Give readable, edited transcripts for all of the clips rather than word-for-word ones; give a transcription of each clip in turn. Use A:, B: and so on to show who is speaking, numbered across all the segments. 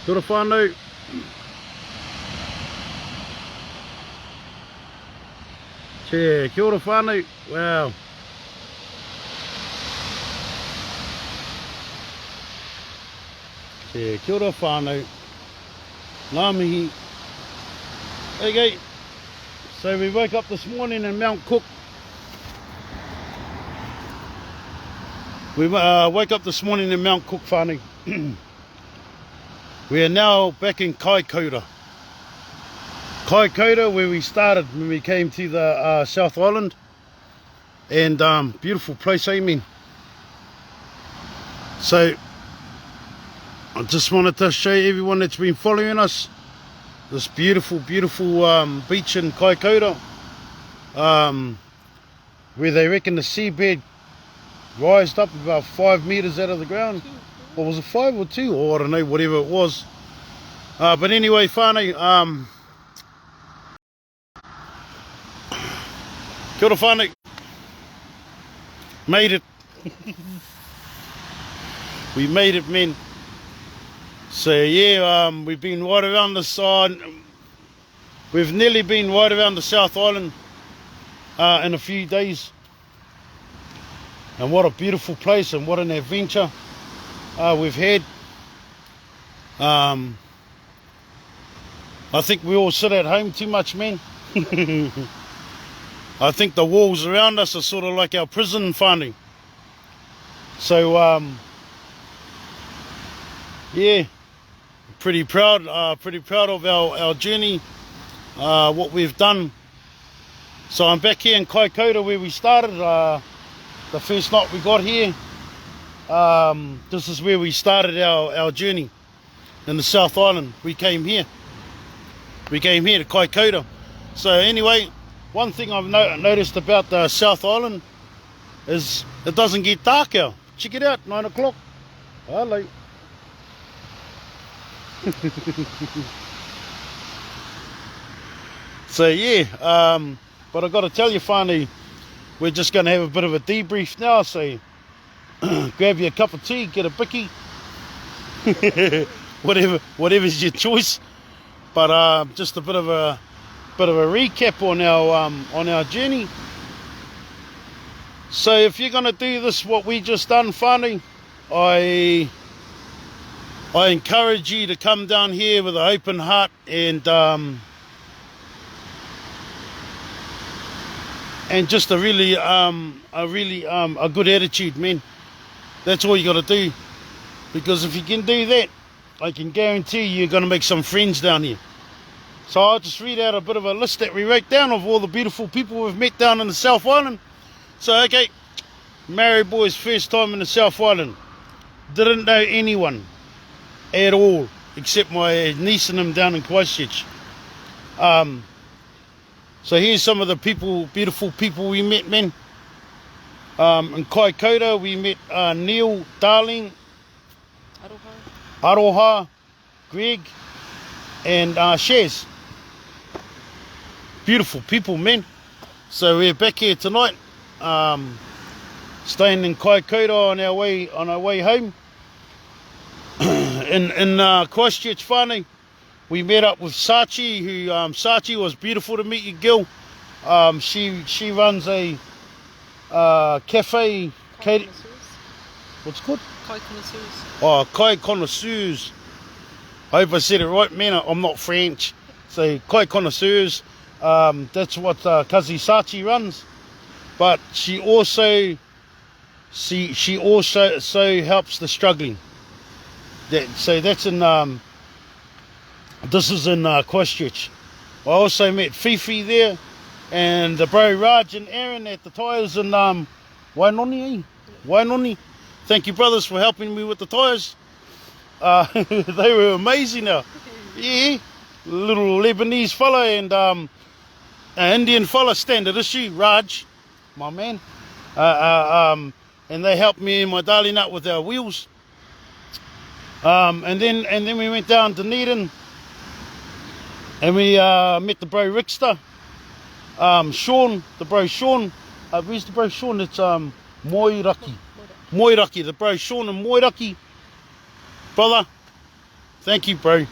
A: Kia ora whānau. Che, kia ora whānau. Wow. Che, kia ora whānau. Ngā mihi. Okay. So we woke up this morning in Mount Cook. We woke up this morning in Mount Cook, whānau. We are now back in Kaikoura. Kaikoura, where we started when we came to the South Island. And beautiful place, amen. So I just wanted to show everyone that's been following us this beautiful, beautiful beach in Kaikoura, where they reckon the seabed rised up about 5 meters out of the ground. Or was it 5 or 2? Or I don't know, whatever it was. But anyway, whānau, kia ora whānau. Made it. We made it, men. So yeah, we've been right around the side. We've nearly been right around the South Island in a few days. And what a beautiful place and what an adventure we've had. I think we all sit at home too much, man. I think the walls around us are sort of like our prison, whānau. So yeah, pretty proud of our journey, what we've done. So I'm back here in Kaikoura where we started. The first night we got here, this is where we started our journey in the South Island. We came here to Kaikoura. So anyway, one thing I've noticed about the South Island is it doesn't get dark out. Check it out, 9 o'clock. Hello. So yeah, but I've got to tell you, whānau, we're just going to have a bit of a debrief now. So grab you a cup of tea, get a bicky, whatever's your choice. But just a bit of a recap on our journey. So if you're going to do this, what we just done, whānau, I encourage you to come down here with an open heart and just a good attitude, man. That's all you got to do, because if you can do that, I can guarantee you're going to make some friends down here. So I'll just read out a bit of a list that we wrote down of all the beautiful people we've met down in the South Island. So okay, Maori boys, first time in the South Island. Didn't know anyone at all except my niece and him down in Christchurch. So here's some of the beautiful people we met, men. In Kaikoura we met Neil, Darling, Aroha, Greg, and Shaz. Beautiful people, men. So we're back here tonight, staying in Kaikoura on our way home. in Christchurch, whānau, we met up with Sachi, who Sachi was beautiful to meet you, Gil. She runs a cafe. What's it called?
B: Kai Connoisseurs.
A: Oh, Kai Connoisseurs. I hope I said it right, man. I'm not French. So Kai Connoisseurs. That's what Kazi Sachi runs. But she also helps the struggling. So that's in this is in Christchurch. I also met Fifi there, and the bro Raj and Aaron at the tyres in Wainoni. Wainoni. Thank you, brothers, for helping me with the tyres. They were amazing now. Yeah, little Lebanese fella and an Indian fella, standard issue, Raj, my man. And they helped me and my darling out with our wheels. And then we went down to Dunedin, and we met the bro Rickster, Sean, the bro Sean, where's the bro Sean? It's Moiraki. Moiraki, the bro Sean and Moiraki. Brother, thank you, bro.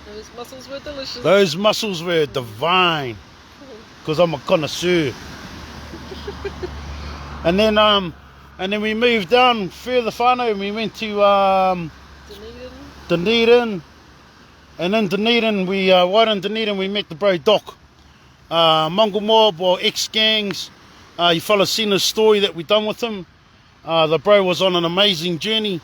B: Those mussels were delicious.
A: Those mussels were divine. Because I'm a connoisseur. And then we moved down further whānau and we went to Dunedin. And in Dunedin, right in Dunedin, we met the bro Doc. Mongol Mob or ex-gangs. You fellas seen the story that we done with him. The bro was on an amazing journey.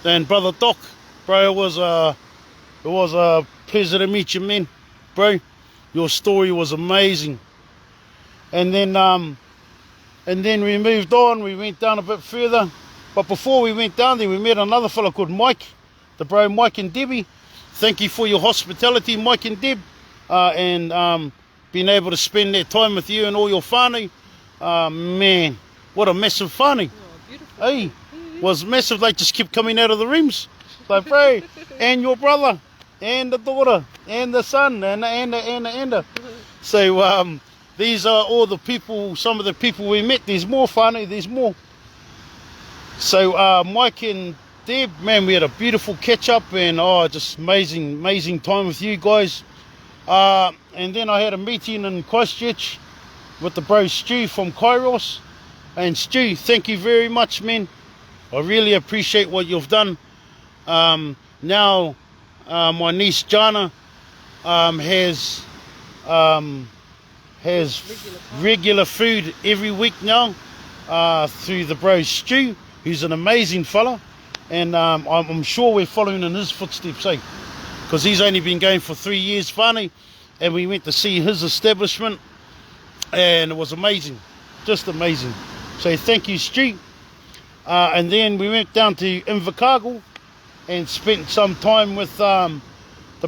A: And brother Doc, bro, it was a pleasure to meet you, man. Bro, your story was amazing. And then we moved on, we went down a bit further. But before we went down there, we met another fella called Mike, the bro Mike and Debbie. Thank you for your hospitality, Mike and Deb, and being able to spend that time with you and all your whānau. Man, what a massive whānau.
B: Oh, beautiful.
A: Hey, was massive. They just kept coming out of the rooms. Like, bro, and your brother, and the daughter, and the son, and. So these are all the people, some of the people we met. There's more whānau, there's more. So Mike and Deb, man, we had a beautiful catch up and just amazing time with you guys. And then I had a meeting in Christchurch with the bro Stu from Kairos. And Stu, thank you very much, man. I really appreciate what you've done. Now my niece Jana has regular food every week now through the bro Stu, who's an amazing fella. And I'm sure we're following in his footsteps, eh? Because he's only been going for 3 years, whānau, and we went to see his establishment, and it was amazing, just amazing. So thank you, Stu. And then we went down to Invercargill and spent some time with the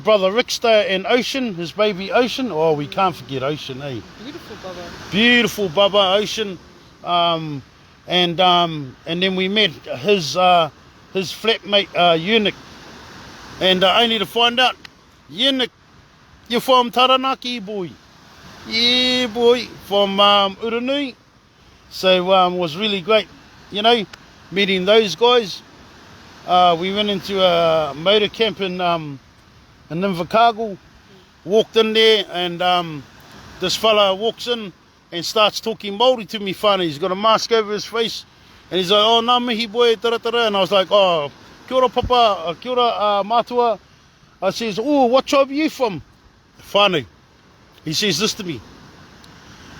A: brother Rickster and Ocean, his baby Ocean. Oh, we can't forget Ocean, eh?
B: Beautiful Bubba.
A: Beautiful Bubba, Ocean. And then we met his flatmate Eunuch, and only to find out, Eunuch, you're from Taranaki, boy. Yeah, boy, from Uranui. So it was really great, you know, meeting those guys. We went into a motor camp in Invercargill, walked in there, and this fella walks in and starts talking Māori to me, whānau. He's got a mask over his face. And he's like, oh, nā mihi boy, tara. And I was like, oh, kia ora papa, kia ora mātua. I says, oh, what tribe are you from? Whānau. He says this to me,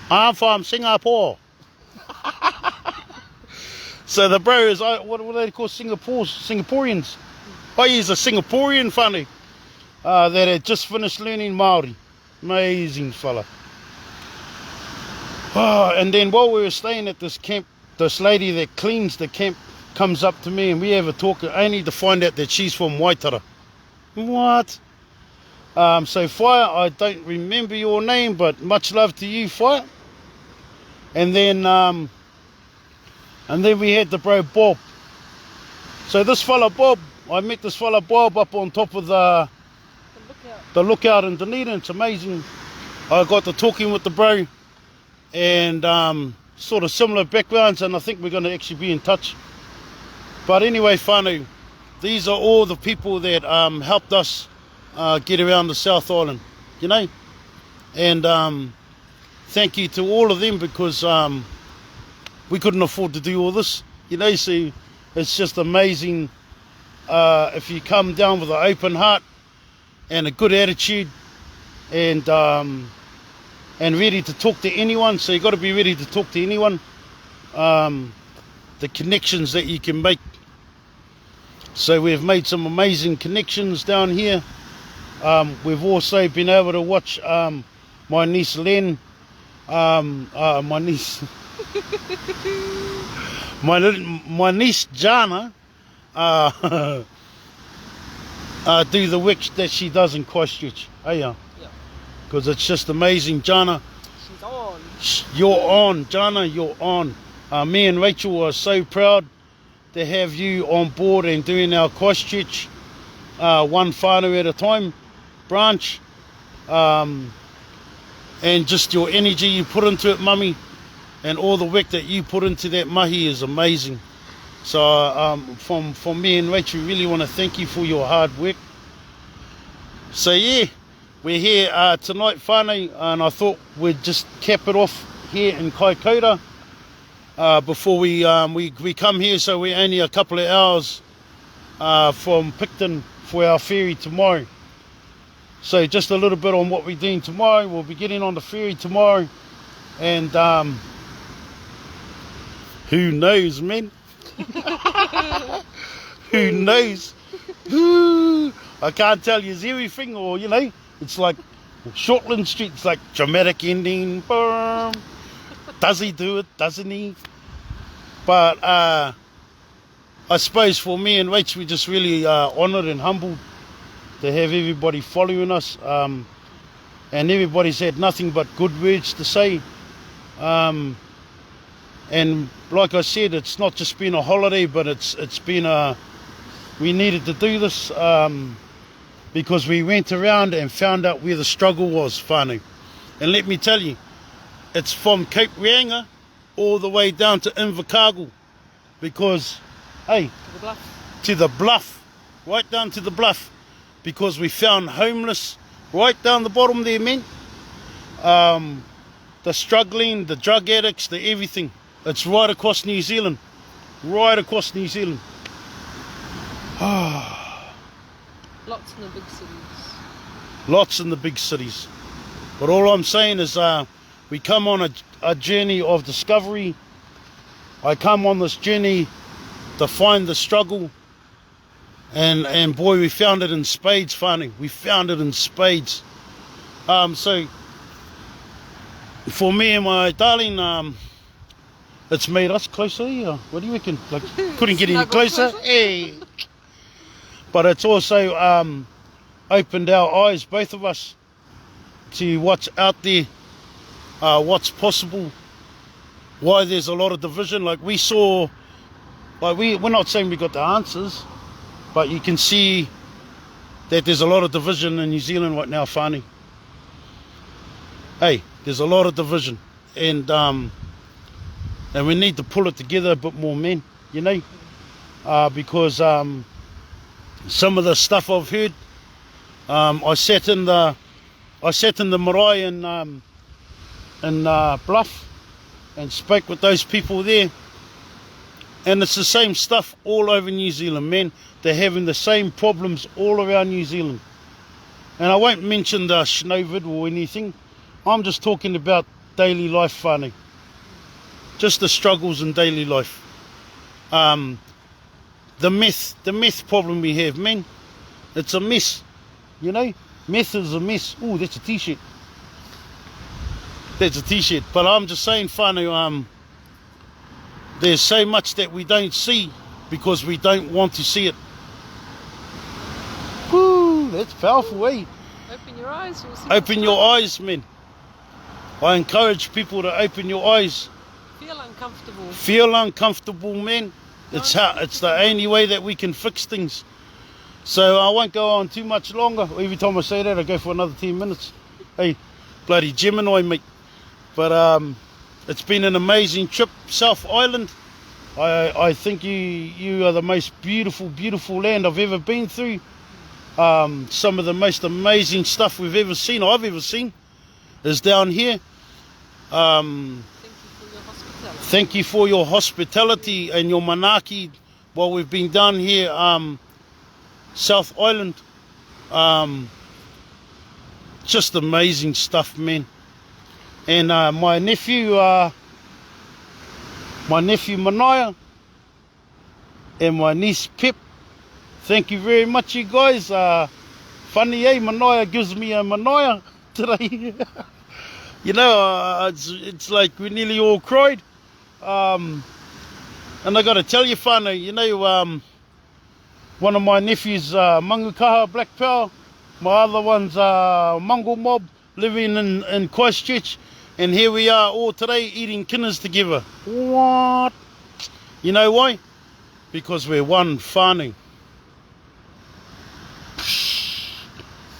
A: I'm from Singapore. So the bro is, what do they call Singaporeans? Oh, he's a Singaporean whānau that had just finished learning Māori. Amazing fella. Oh, and then while we were staying at this camp, this lady that cleans the camp comes up to me and we have a talk, only to find out that she's from Waitara. What? So Fire, I don't remember your name, but much love to you, Fire. And then we had the bro Bob. So this fella Bob, I met this fella Bob up on top of the lookout in Dunedin. It's amazing. I got to talking with the bro, and sort of similar backgrounds, and I think we're going to actually be in touch. But anyway, whānau, these are all the people that helped us get around the South Island, you know. And thank you to all of them, because we couldn't afford to do all this, you know. So it's just amazing if you come down with an open heart and a good attitude, and ready to talk to anyone. So you got to be ready to talk to anyone. The connections that you can make. So we've made some amazing connections down here. We've also been able to watch my niece Len, my niece my niece Jana do the work that she does in Christchurch. Hey, yeah. Because it's just amazing, Jana.
B: She's on.
A: You're on, Jana, you're on. Me and Rachel are so proud to have you on board and doing our Christchurch one whānau at a time branch. And just your energy you put into it, mummy. and all the work that you put into that mahi is amazing. So from me and Rachel, we really want to thank you for your hard work. So yeah, we're here tonight, whānau, and I thought we'd just cap it off here in Kaikoura before we come here. So we're only a couple of hours from Picton for our ferry tomorrow. So just a little bit on what we're doing tomorrow. We'll be getting on the ferry tomorrow, and who knows, man? Who knows? I can't tell you everything, or you know, it's like Shortland Street. It's like dramatic ending. Boom. Does he do it? Doesn't he? But I suppose for me and Rach, we're just really honoured and humbled to have everybody following us, and everybody's had nothing but good words to say. And like I said, it's not just been a holiday, but it's been we needed to do this because we went around and found out where the struggle was, whānau. And let me tell you, it's from Cape Reinga all the way down to Invercargill, because, hey, to the bluff, right down to the bluff, because we found homeless right down the bottom there, man. The struggling, the drug addicts, the everything. It's right across New Zealand. Right across New Zealand.
B: Lots in the big cities.
A: Lots in the big cities. But all I'm saying is we come on a journey of discovery. I come on this journey to find the struggle. And boy, we found it in spades, whānau. We found it in spades. So for me and my darling, it's made us closer. Yeah. What do you reckon? Like, couldn't get any closer. Hey. But it's also opened our eyes, both of us, to what's out there, what's possible, why there's a lot of division. Like we saw, like we're not saying we got the answers, but you can see that there's a lot of division in New Zealand right now, whānau. Hey, there's a lot of division, and we need to pull it together a bit more, man, you know, because some of the stuff I've heard, I sat in the marae in Bluff and spoke with those people there, and it's the same stuff all over New Zealand, man. They're having the same problems all around New Zealand, and I won't mention the Snowvid or anything. I'm just talking about daily life, whānau. Just the struggles in daily life. The meth problem we have, man. It's a mess, you know. Meth is a mess. Ooh, that's a t-shirt. That's a t-shirt. But I'm just saying, whānau, there's so much that we don't see because we don't want to see it. Woo, that's powerful, eh?
B: Open your eyes. You'll see.
A: Open your eyes, man. I encourage people to open your eyes.
B: Feel uncomfortable.
A: Feel uncomfortable, man. It's the only way that we can fix things. So I won't go on too much longer. Every time I say that, I go for another 10 minutes. Hey, bloody Gemini, mate. But it's been an amazing trip, South Island. I think you are the most beautiful, beautiful land I've ever been through. Some of the most amazing stuff we've ever seen, I've ever seen, is down here. Thank you for your hospitality and your manaki while we've been down here, South Island. Just amazing stuff, man. And my nephew Manaia and my niece Pip, thank you very much, you guys. Funny, eh? Manaia gives me a Manaia today. You know, it's like we nearly all cried. And I got to tell you, whānau, you know, one of my nephews, Mangukaha Black Power, my other one's Mongol Mob, living in Christchurch, and here we are all today eating kinners together. What? You know why? Because we're one whānau.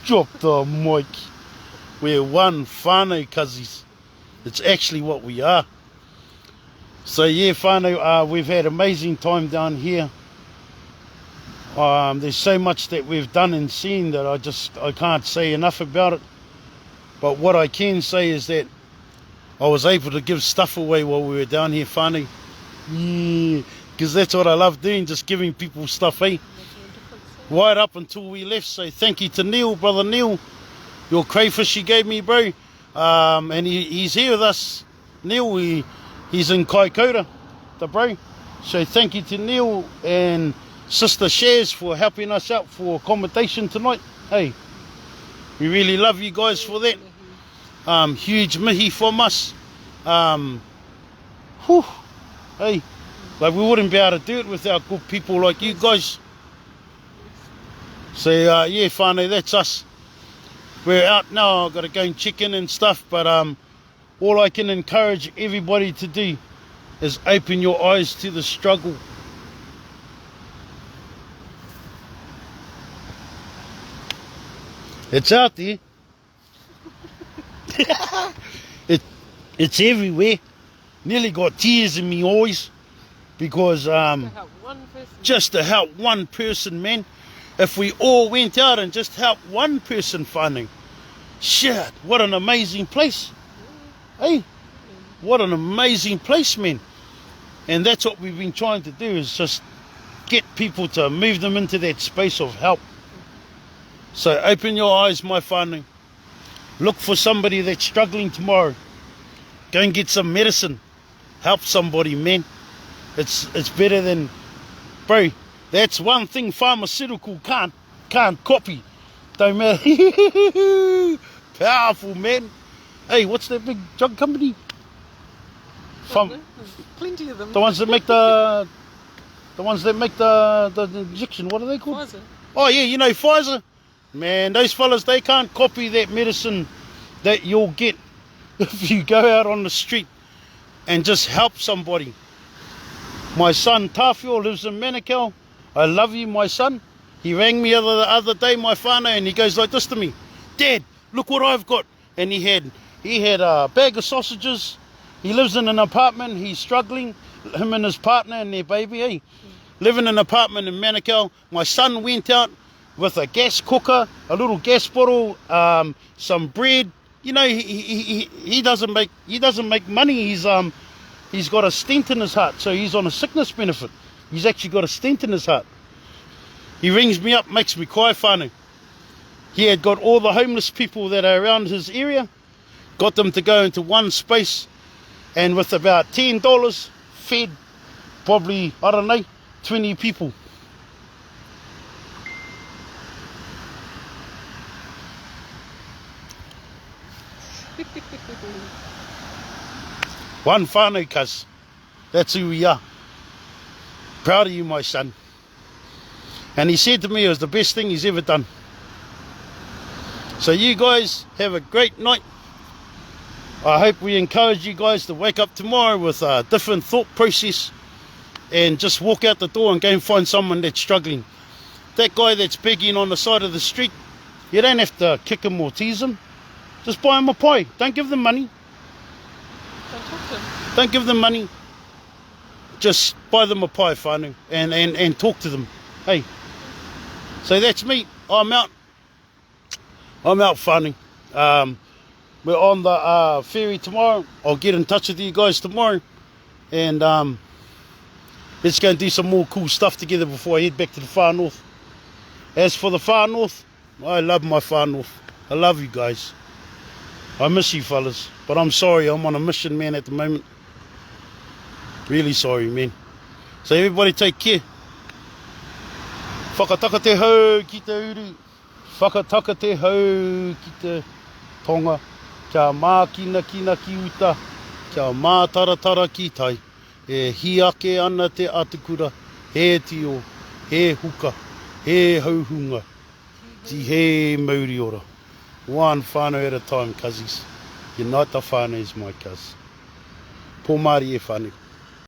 A: Drop the mic. We're one whānau, cuzzies. It's actually what we are. So yeah, whānau, we've had amazing time down here. There's so much that we've done and seen that I can't say enough about it. But what I can say is that I was able to give stuff away while we were down here, whānau. Yeah, because that's what I love doing, just giving people stuff, eh? Right up until we left. So thank you to Neil, brother Neil. Your crayfish you gave me, bro. And he's here with us. Neil, he's in Kaikoura, the bro. So thank you to Neil and Sister Shares for helping us out for accommodation tonight. Hey, we really love you guys for that. Huge mihi from us. Hey, like we wouldn't be able to do it without good people like you guys. So yeah, whānau, that's us. We're out now. I've got to go and check in and stuff, but all I can encourage everybody to do is open your eyes to the struggle. It's out there. It's everywhere. Nearly got tears in me always because just to help one person, man. If we all went out and just helped one person, whānau, shit, what an amazing place. Hey, what an amazing place, man. And that's what we've been trying to do, is just get people to move them into that space of help. So open your eyes, my whānau. Look for somebody that's struggling tomorrow. Go and get some medicine. Help somebody, man. It's better than, bro, that's one thing pharmaceutical can't copy. Don't matter. Powerful, man. Hey, what's that big drug company?
B: There's plenty of them.
A: The ones that make the injection, what are they called?
B: Pfizer.
A: Oh yeah, you know Pfizer. Man, those fellas, they can't copy that medicine that you'll get if you go out on the street and just help somebody. My son Tawhio lives in Manukau. I love you, my son. He rang me the other day, my whānau, and he goes like this to me. Dad, look what I've got. And he had a bag of sausages. He lives in an apartment. He's struggling. Him and his partner and their baby, eh? Living in an apartment in Manukau. My son went out with a gas cooker, a little gas bottle, some bread. You know, he doesn't make money. He's got a stent in his heart, so he's on a sickness benefit. He's actually got a stent in his heart. He rings me up, makes me cry, whānau. He had got all the homeless people that are around his area, got them to go into one space, and with about $10, fed probably, I don't know, 20 people. One whānau, cuz. That's who we are. Proud of you, my son. And he said to me it was the best thing he's ever done. So you guys have a great night. I hope we encourage you guys to wake up tomorrow with a different thought process and just walk out the door and go and find someone that's struggling. That guy that's begging on the side of the street, you don't have to kick him or tease him. Just buy him a pie. Don't give them money.
B: Don't talk to them.
A: Don't give them money. Just buy them a pie, whānau, and talk to them. Hey. So that's me. I'm out, whānau. We're on the ferry tomorrow. I'll get in touch with you guys tomorrow. And let's go and do some more cool stuff together before I head back to the far north. As for the far north, I love my far north. I love you guys. I miss you fellas. But I'm sorry, I'm on a mission, man, at the moment. Really sorry, man. So everybody take care. Whakataka te hau ki te uru. Whakataka te hau ki te tonga. Kia mākina kina ki uta. Kia mātaratara ki tai. E hiake ana te atukura. He tio, he huka, he hauhunga. Ti he mauri ora. One whānau at a time, cuzzies. Unite the whānau is my cuz. Pō Māori e whānau.